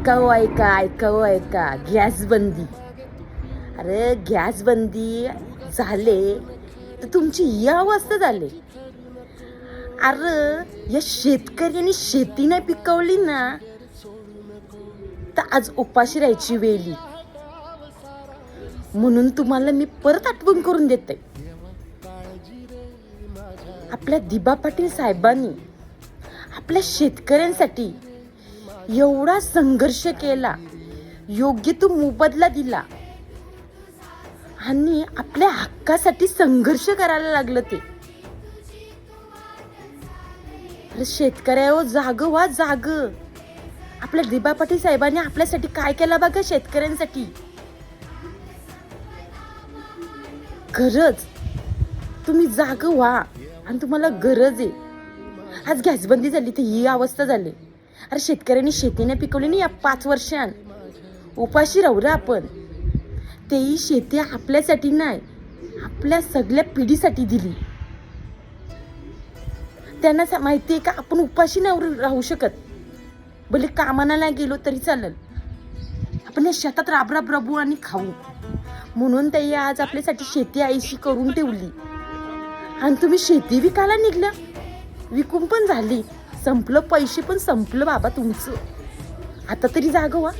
ऐकावं ऐका गॅस बंदी. अरे गॅस बंदी झाले तर तुमची ही अवस्था झाली. अरे या शेतकऱ्यांनी शेती नाही पिकवली ना तर आज उपाशी राहायची वेळी. म्हणून तुम्हाला मी परत आठवण करून देते. आपल्या दिबा पाटील साहेबांनी आपल्या शेतकऱ्यांसाठी एवढा संघर्ष केला, योग्य तो मोबदला दिला आणि आपल्या हक्कासाठी संघर्ष करायला लागलं ते. अरे शेतकऱ्यावर जाग व्हा जाग. आपल्या दिबा पाटील साहेबांनी आपल्यासाठी काय केलं बघा शेतकऱ्यांसाठी. खरंच तुम्ही जाग व्हा आणि तुम्हाला गरज आहे. आज गॅस बंदी झाली तर ही अवस्था झाली. अरे शेतकऱ्यांनी शेती नाही पिकवली नाही या 5 वर्षांत. उपाशी राहू रे आपण. तेही शेती आपल्यासाठी नाही, आपल्या सगळ्या पिढीसाठी दिली. त्यांना माहिती आहे का आपण उपाशी नाही राहू शकत. भले कामाला नाही गेलो तरी चालेल, आपण या शेतात राबू आणि खाऊ. म्हणून ते आज आपल्यासाठी शेती आईशी करून ठेवली. आणि तुम्ही शेती विकायला निघल्या. विकून पण झाली, संपलं पैसे पण संपलं बाबा तुमचं. आता तरी जागं व्हा.